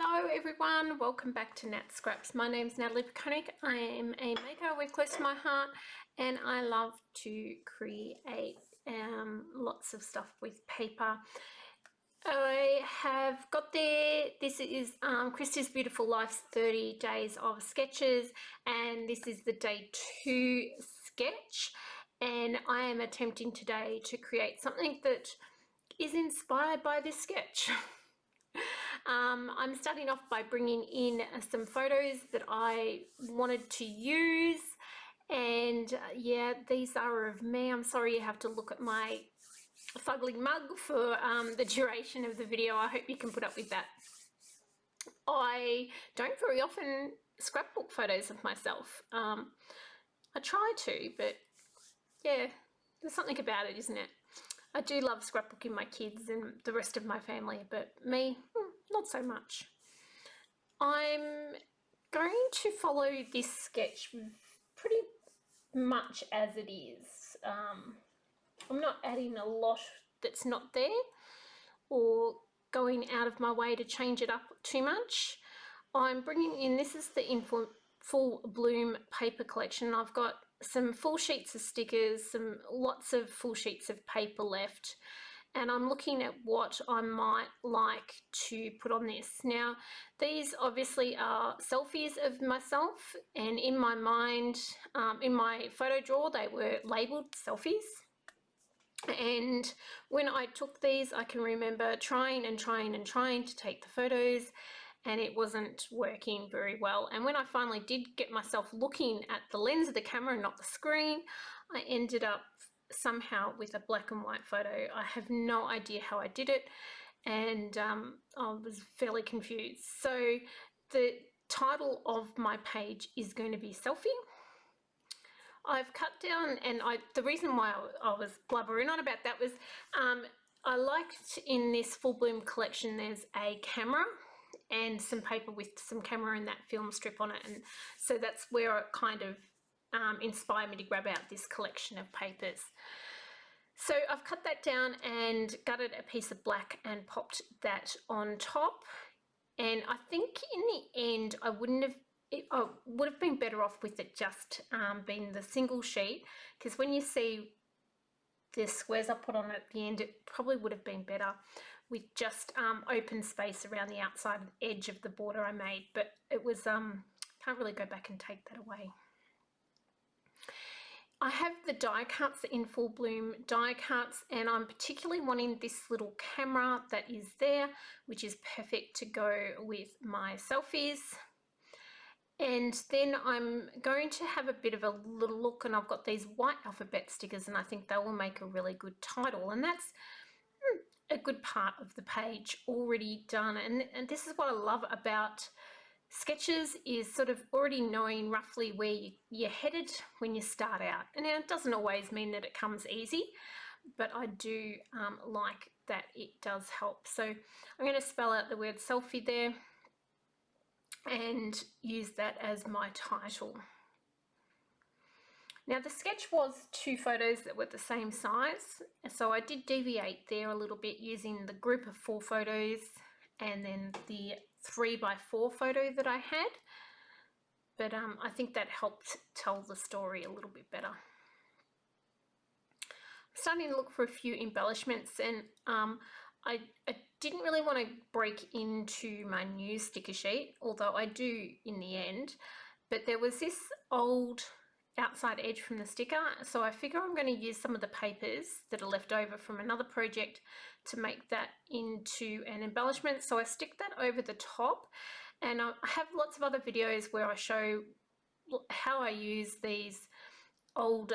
Hello everyone, welcome back to Nat Scraps. My name's Natalie Koenig. I am a maker with close to my heart, and I love to create lots of stuff with paper. I have got there, this is Christie's Beautiful Life's 30 Days of Sketches, and this is the day 2 sketch, and I am attempting today to create something that is inspired by this sketch. I'm starting off by bringing in some photos that I wanted to use, and yeah, these are of me. I'm sorry you have to look at my fugly mug for the duration of the video. I hope you can put up with that. I don't very often scrapbook photos of myself. I try to, but yeah, there's something about it, isn't it? I do love scrapbooking my kids and the rest of my family, but me, not so much. I'm going to follow this sketch pretty much as it is. I'm not adding a lot that's not there or going out of my way to change it up too much. I'm bringing in, this is the Full Bloom paper collection. I've got some full sheets of stickers, lots of full sheets of paper left, and I'm looking at what I might like to put on this. Now, these obviously are selfies of myself, and in my mind, in my photo drawer, they were labelled selfies. And when I took these, I can remember trying to take the photos, and it wasn't working very well. And when I finally did get myself looking at the lens of the camera and not the screen, I ended up somehow with a black and white photo. I have no idea how I did it, and I was fairly confused. So the title of my page is going to be Selfie. I've cut down, and the reason why I was blubbering on about that was I liked in this Full Bloom collection there's a camera and some paper with some camera and that film strip on it, and so that's where it kind of inspired me to grab out this collection of papers. So I've cut that down and gutted a piece of black and popped that on top, and I think in the end I would have been better off with it just being the single sheet, because when you see the squares I put on at the end, it probably would have been better with just open space around the outside edge of the border I made, but it was, can't really go back and take that away. I have the die cuts, in Full Bloom die cuts, and I'm particularly wanting this little camera that is there, which is perfect to go with my selfies. And then I'm going to have a bit of a little look, and I've got these white alphabet stickers, and I think they will make a really good title, and that's a good part of the page already done. And this is what I love about sketches, is sort of already knowing roughly where you're headed when you start out. And it doesn't always mean that it comes easy, but I do like that it does help. So I'm going to spell out the word selfie there and use that as my title. Now, the sketch was 2 photos that were the same size, so I did deviate there a little bit using the group of 4 photos and then the 3x4 photo that I had, but I think that helped tell the story a little bit better. I'm starting to look for a few embellishments, and I didn't really want to break into my new sticker sheet, although I do in the end, but there was this old outside edge from the sticker, so I figure I'm going to use some of the papers that are left over from another project to make that into an embellishment. So I stick that over the top, and I have lots of other videos where I show how I use these old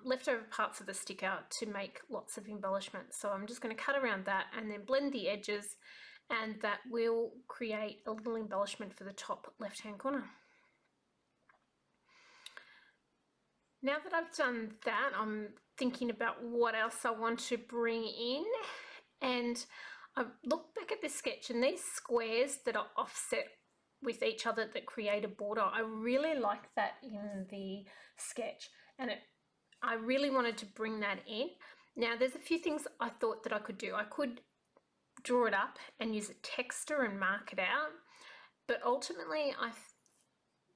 leftover parts of the sticker to make lots of embellishments. So I'm just going to cut around that and then blend the edges, and that will create a little embellishment for the top left hand corner. Now that I've done that, I'm thinking about what else I want to bring in, and I've looked back at this sketch, and these squares that are offset with each other that create a border, I really like that in the sketch, and I really wanted to bring that in. Now, there's a few things I thought that I could do. I could draw it up and use a texter and mark it out, but ultimately I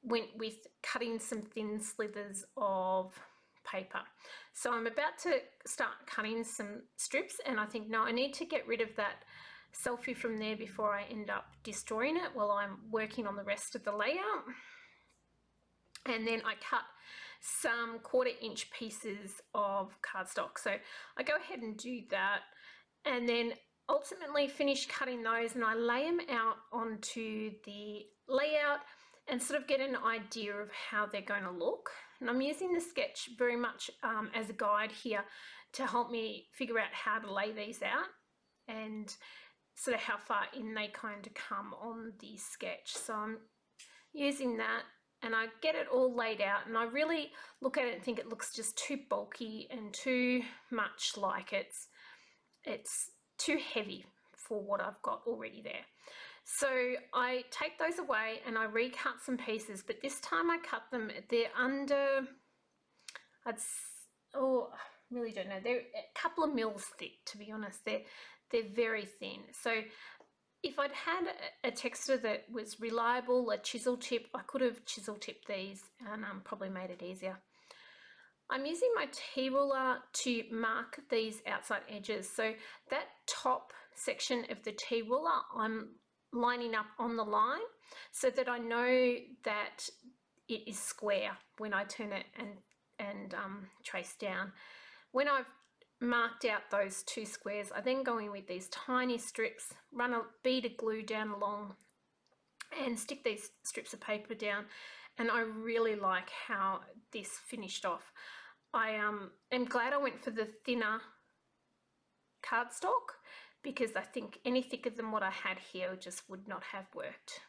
went with cutting some thin slithers of paper. So I'm about to start cutting some strips, and I think, no, I need to get rid of that selfie from there before I end up destroying it while I'm working on the rest of the layout. And then I cut some 1/4 inch pieces of cardstock. So I go ahead and do that, and then ultimately finish cutting those, and I lay them out onto the layout and sort of get an idea of how they're going to look. And I'm using the sketch very much as a guide here to help me figure out how to lay these out and sort of how far in they kind of come on the sketch. So I'm using that, and I get it all laid out, and I really look at it and think it looks just too bulky and too much like it's too heavy for what I've got already there. So I take those away and I recut some pieces, but this time I cut them, they're under, I really don't know, they're a couple of mils thick, to be honest. They're very thin. So if I'd had a texture that was reliable, a chisel tip, I could have chisel tipped these and probably made it easier. I'm using my T-ruler to mark these outside edges. So that top section of the T-ruler, I'm lining up on the line so that I know that it is square when I turn it and trace down. When I've marked out those 2 squares, I then go in with these tiny strips, run a bead of glue down along and stick these strips of paper down, and I really like how this finished off. I am glad I went for the thinner cardstock, because I think any thicker than what I had here just would not have worked.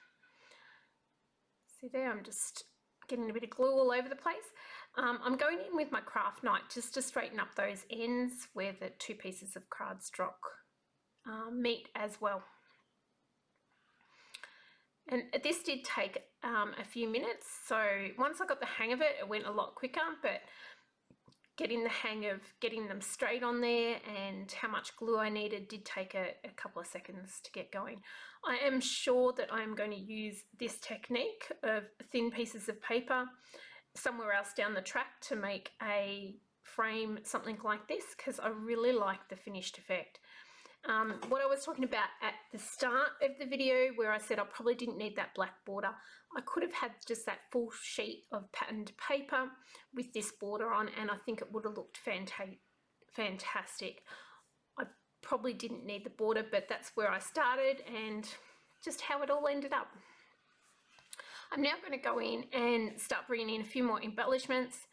See there, I'm just getting a bit of glue all over the place. I'm going in with my craft knife just to straighten up those ends where the 2 pieces of cardstock meet as well. And this did take a few minutes, so once I got the hang of it, it went a lot quicker, but getting the hang of getting them straight on there and how much glue I needed did take a couple of seconds to get going. I am sure that I'm going to use this technique of thin pieces of paper somewhere else down the track to make a frame, something like this, because I really like the finished effect. What I was talking about at the start of the video, where I said I probably didn't need that black border, I could have had just that full sheet of patterned paper with this border on, and I think it would have looked fantastic. I probably didn't need the border, but that's where I started and just how it all ended up. I'm now going to go in and start bringing in a few more embellishments,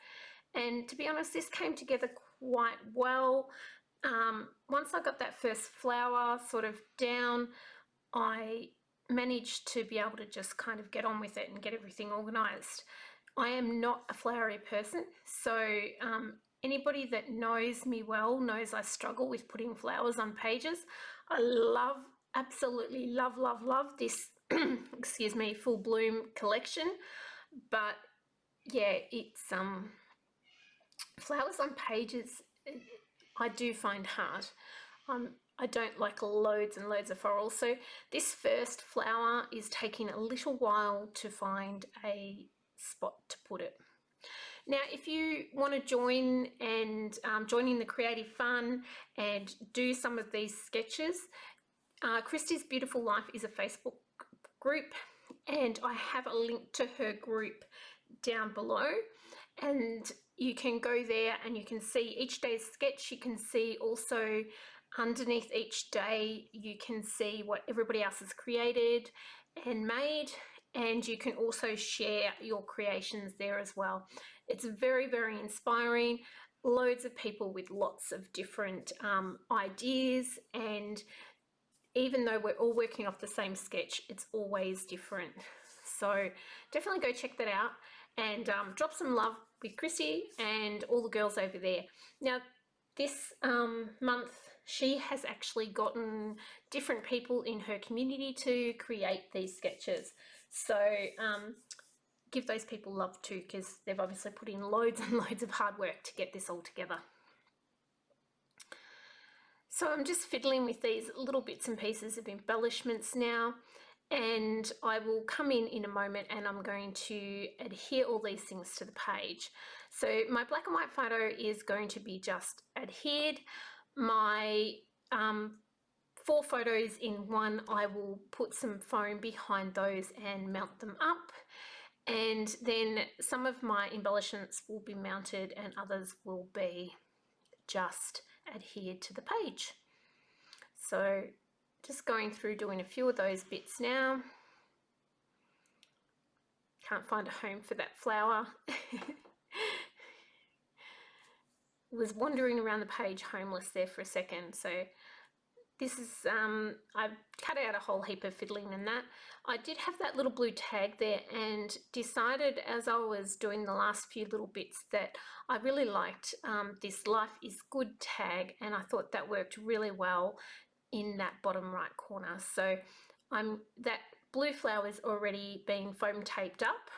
and to be honest, this came together quite well. Once I got that first flower sort of down, I managed to be able to just kind of get on with it and get everything organised. I am not a flowery person, so anybody that knows me well knows I struggle with putting flowers on pages. I love, absolutely love this excuse me, full bloom collection, but yeah, it's flowers on pages I do find hard. I don't like loads and loads of florals, so this first flower is taking a little while to find a spot to put it. Now, if you want to join and join in the creative fun and do some of these sketches, Christie's Beautiful Life is a Facebook group, and I have a link to her group down below, and you can go there and you can see each day's sketch. You can see also underneath each day, you can see what everybody else has created and made, and you can also share your creations there as well. It's very, very inspiring. Loads of people with lots of different ideas, and even though we're all working off the same sketch, it's always different. So definitely go check that out and drop some love with Christie and all the girls over there. Now, this month, she has actually gotten different people in her community to create these sketches. So give those people love too, because they've obviously put in loads and loads of hard work to get this all together. So I'm just fiddling with these little bits and pieces of embellishments now, and I will come in a moment and I'm going to adhere all these things to the page. So my black and white photo is going to be just adhered. My 4 photos in one, I will put some foam behind those and mount them up. And then some of my embellishments will be mounted and others will be just adhered to the page. So just going through doing a few of those bits now. Can't find a home for that flower. Was wandering around the page homeless there for a second. So this is, I've cut out a whole heap of fiddling in that. I did have that little blue tag there and decided as I was doing the last few little bits that I really liked this Life is Good tag, and I thought that worked really well in that bottom right corner. So that blue flower is already being foam taped up.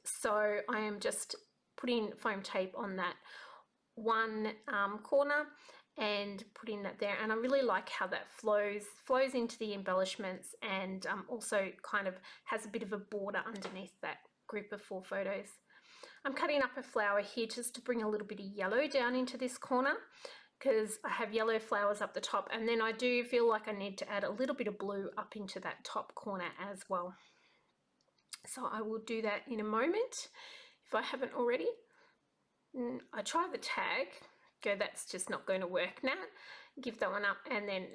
So I am just putting foam tape on that one corner and putting that there, and I really like how that flows into the embellishments, and also kind of has a bit of a border underneath that group of 4 photos. I'm cutting up a flower here just to bring a little bit of yellow down into this corner, because I have yellow flowers up the top, and then I do feel like I need to add a little bit of blue up into that top corner as well. So I will do that in a moment if I haven't already. I try the tag, go, that's just not going to work now, give that one up, and then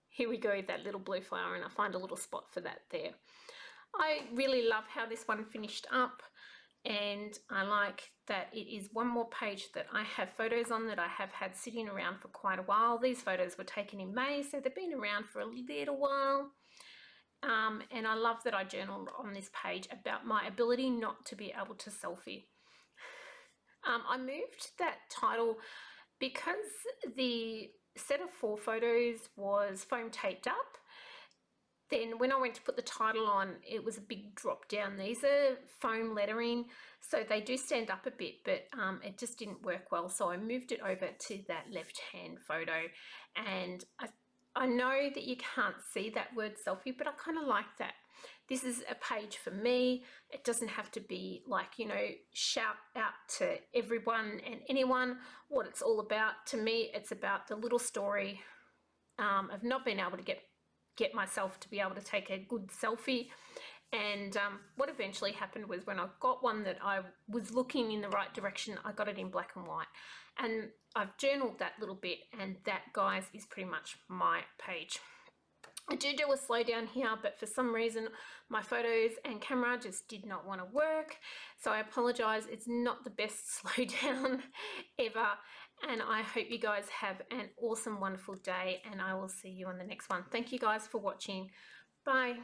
here we go, that little blue flower, and I find a little spot for that there. I really love how this one finished up, and I like that it is one more page that I have photos on that I have had sitting around for quite a while. These photos were taken in May, so they've been around for a little while. And I love that I journaled on this page about my ability not to be able to selfie. I moved that title because the set of 4 photos was foam taped up. Then when I went to put the title on, it was a big drop down. These are foam lettering, so they do stand up a bit, but it just didn't work well. So I moved it over to that left-hand photo, and I know that you can't see that word selfie, but I kind of like that. This is a page for me. It doesn't have to be like, you know, shout out to everyone and anyone what it's all about. To me, it's about the little story of not being able to get myself to be able to take a good selfie. And what eventually happened was when I got one that I was looking in the right direction, I got it in black and white. And I've journaled that little bit, and that, guys, is pretty much my page. I do a slow down here, but for some reason my photos and camera just did not want to work. So I apologize. It's not the best slow down ever. And I hope you guys have an awesome, wonderful day, and I will see you on the next one. Thank you guys for watching. Bye.